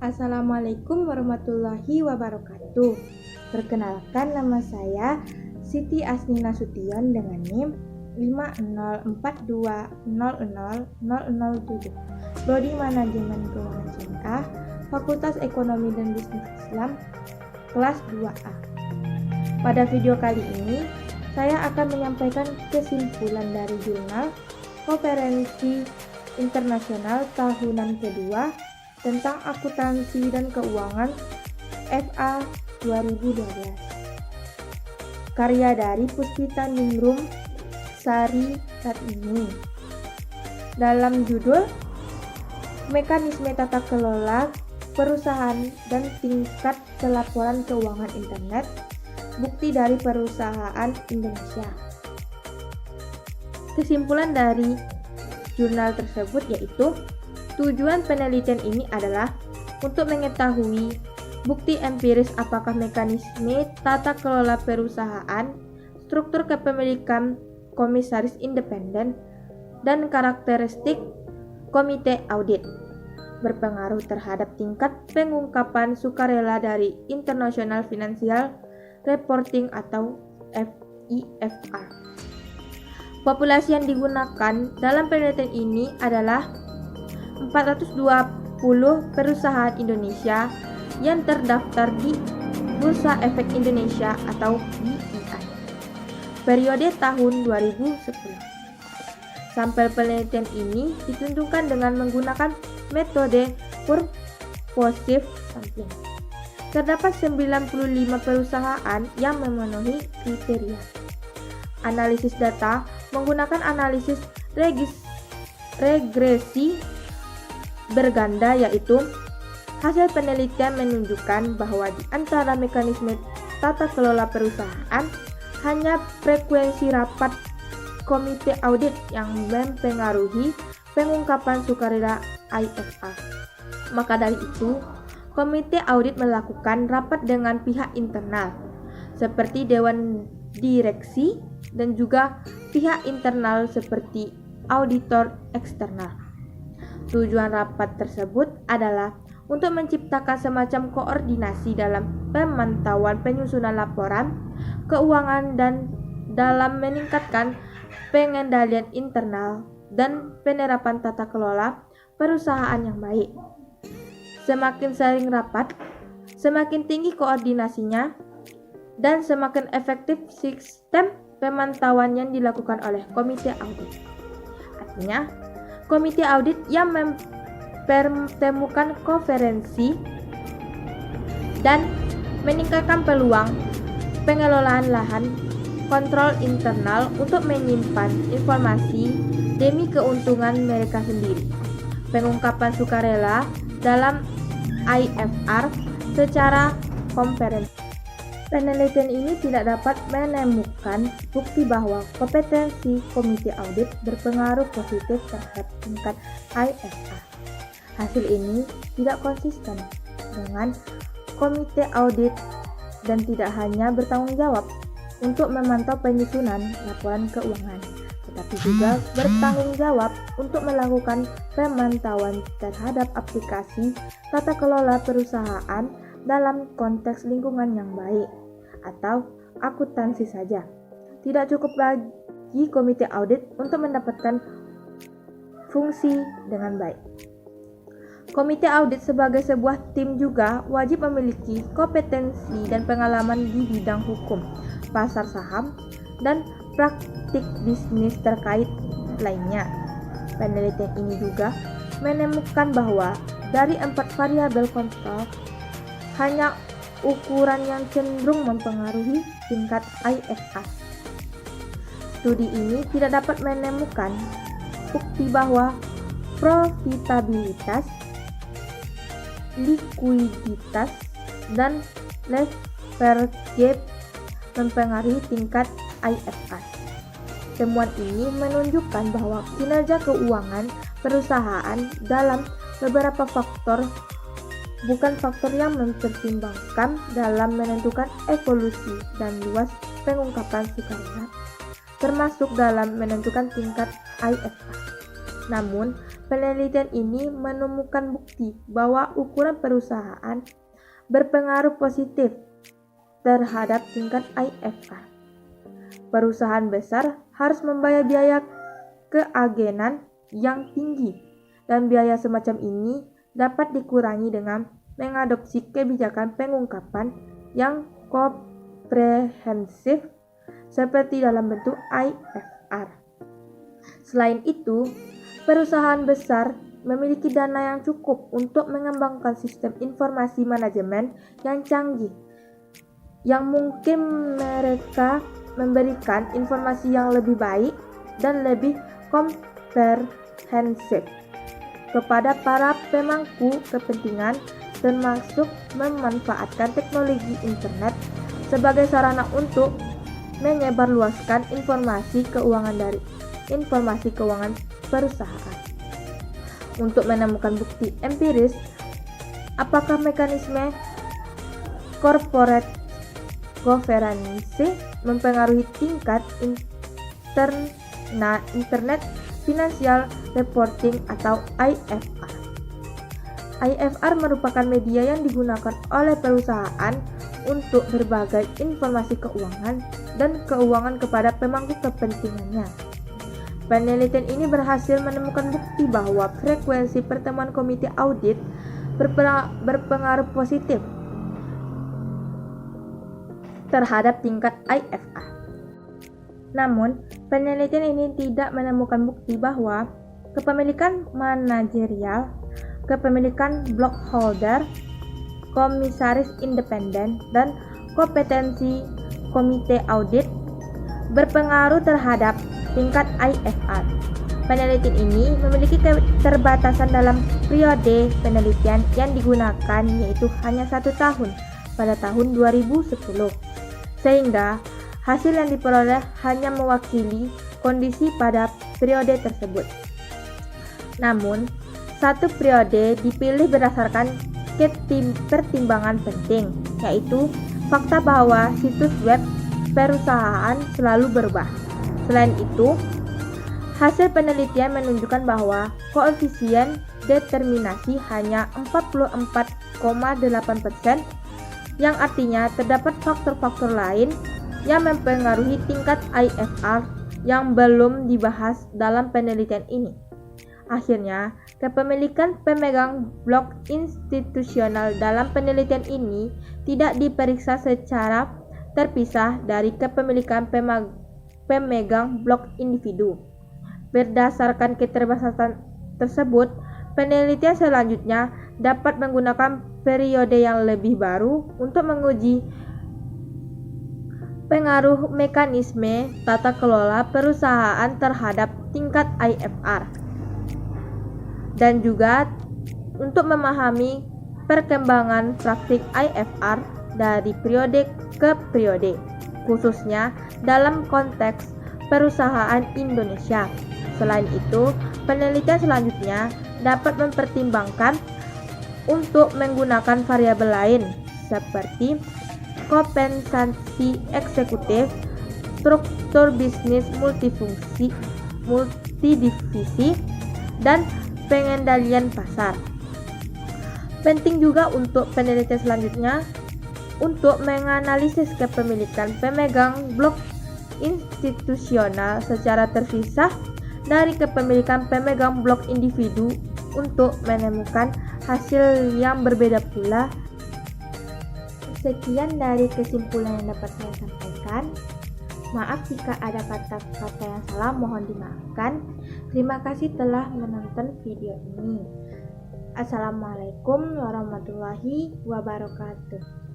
Assalamualaikum warahmatullahi wabarakatuh. Perkenalkan, nama saya Siti Asni Nasution dengan NIM 504200007. Prodi Manajemen Keuangan Syariah, Fakultas Ekonomi dan Bisnis Islam, kelas 2A. Pada video kali ini, saya akan menyampaikan kesimpulan dari jurnal Konferensi Internasional Tahunan Kedua tentang Akuntansi dan Keuangan FA 2012. Karya dari Puspita Ningrum Sari Ratmini. Dalam judul Mekanisme Tata Kelola Perusahaan dan Tingkat Pelaporan Keuangan Internet, Bukti dari Perusahaan Indonesia. Kesimpulan dari jurnal tersebut yaitu tujuan penelitian ini adalah untuk mengetahui bukti empiris apakah mekanisme tata kelola perusahaan, struktur kepemilikan komisaris independen, dan karakteristik komite audit berpengaruh terhadap tingkat pengungkapan sukarela dari International Financial Reporting atau IFR. Populasi yang digunakan dalam penelitian ini adalah 420 perusahaan Indonesia yang terdaftar di Bursa Efek Indonesia atau BEI. Periode tahun 2010. Sampel penelitian ini ditentukan dengan menggunakan metode purposive sampling. Terdapat 95 perusahaan yang memenuhi kriteria. Analisis data menggunakan analisis regresi berganda, yaitu hasil penelitian menunjukkan bahwa di antara mekanisme tata kelola perusahaan hanya frekuensi rapat komite audit yang mempengaruhi pengungkapan sukarela IFR. Maka dari itu, komite audit melakukan rapat dengan pihak internal seperti dewan direksi dan juga pihak internal seperti auditor eksternal. Tujuan rapat tersebut adalah untuk menciptakan semacam koordinasi dalam pemantauan penyusunan laporan keuangan dan dalam meningkatkan pengendalian internal dan penerapan tata kelola perusahaan yang baik. Semakin sering rapat, semakin tinggi koordinasinya dan semakin efektif sistem pemantauan yang dilakukan oleh komite audit. Artinya, komite audit yang mempertemukan konferensi dan meningkatkan peluang pengelolaan lahan kontrol internal untuk menyimpan informasi demi keuntungan mereka sendiri. Pengungkapan sukarela dalam IFR secara konferensi. Penelitian ini tidak dapat menemukan bukti bahwa kompetensi komite audit berpengaruh positif terhadap tingkat IFR. Hasil ini tidak konsisten dengan komite audit dan tidak hanya bertanggung jawab untuk memantau penyusunan laporan keuangan, tetapi juga bertanggung jawab untuk melakukan pemantauan terhadap aplikasi tata kelola perusahaan dalam konteks lingkungan yang baik atau akuntansi saja. Tidak cukup bagi komite audit untuk mendapatkan fungsi dengan baik. Komite audit sebagai sebuah tim juga wajib memiliki kompetensi dan pengalaman di bidang hukum, pasar saham, dan praktik bisnis terkait lainnya. Penelitian ini juga menemukan bahwa dari 4 variabel kontrol, hanya ukuran yang cenderung mempengaruhi tingkat IFR. Studi ini tidak dapat menemukan bukti bahwa profitabilitas, likuiditas, dan leverage mempengaruhi tingkat IFR. Temuan ini menunjukkan bahwa kinerja keuangan perusahaan dalam beberapa faktor bukan faktor yang mempertimbangkan dalam menentukan evolusi dan luas pengungkapan sukarela, termasuk dalam menentukan tingkat IFR. Namun, penelitian ini menemukan bukti bahwa ukuran perusahaan berpengaruh positif terhadap tingkat IFR. Perusahaan besar harus membayar biaya keagenan yang tinggi, dan biaya semacam ini dapat dikurangi dengan mengadopsi kebijakan pengungkapan yang komprehensif seperti dalam bentuk IFR. Selain itu, perusahaan besar memiliki dana yang cukup untuk mengembangkan sistem informasi manajemen yang canggih, yang mungkin mereka memberikan informasi yang lebih baik dan lebih komprehensif kepada para pemangku kepentingan, termasuk memanfaatkan teknologi internet sebagai sarana untuk menyebarluaskan informasi keuangan dari informasi keuangan perusahaan. Untuk menemukan bukti empiris apakah mekanisme corporate governance mempengaruhi tingkat Internet Financial Reporting atau IFR. IFR merupakan media yang digunakan oleh perusahaan untuk berbagai informasi keuangan dan keuangan kepada pemangku kepentingannya. Penelitian ini berhasil menemukan bukti bahwa frekuensi pertemuan komite audit berpengaruh positif terhadap tingkat IFR. Namun, penelitian ini tidak menemukan bukti bahwa kepemilikan manajerial, kepemilikan blockholder, komisaris independen, dan kompetensi komite audit berpengaruh terhadap tingkat IFR. Penelitian ini memiliki keterbatasan dalam periode penelitian yang digunakan, yaitu hanya 1 tahun pada tahun 2010, sehingga hasil yang diperoleh hanya mewakili kondisi pada periode tersebut. Namun, satu periode dipilih berdasarkan pertimbangan penting, yaitu fakta bahwa situs web perusahaan selalu berubah. Selain itu, hasil penelitian menunjukkan bahwa koefisien determinasi hanya 44,8%, yang artinya terdapat faktor-faktor lain yang mempengaruhi tingkat IFR yang belum dibahas dalam penelitian ini. Akhirnya, kepemilikan pemegang blok institusional dalam penelitian ini tidak diperiksa secara terpisah dari kepemilikan pemegang blok individu. Berdasarkan keterbatasan tersebut, penelitian selanjutnya dapat menggunakan periode yang lebih baru untuk menguji pengaruh mekanisme tata kelola perusahaan terhadap tingkat IFR, dan juga untuk memahami perkembangan praktik IFR dari periode ke periode, khususnya dalam konteks perusahaan Indonesia. Selain itu, penelitian selanjutnya dapat mempertimbangkan untuk menggunakan variabel lain seperti kompensasi eksekutif, struktur bisnis multidivisi, dan pengendalian pasar. Penting juga untuk penelitian selanjutnya untuk menganalisis kepemilikan pemegang blok institusional secara terpisah dari kepemilikan pemegang blok individu untuk menemukan hasil yang berbeda pula. Sekian dari kesimpulan yang dapat saya sampaikan. Maaf jika ada kata-kata yang salah, mohon dimaafkan. Terima kasih telah menonton video ini. Assalamualaikum warahmatullahi wabarakatuh.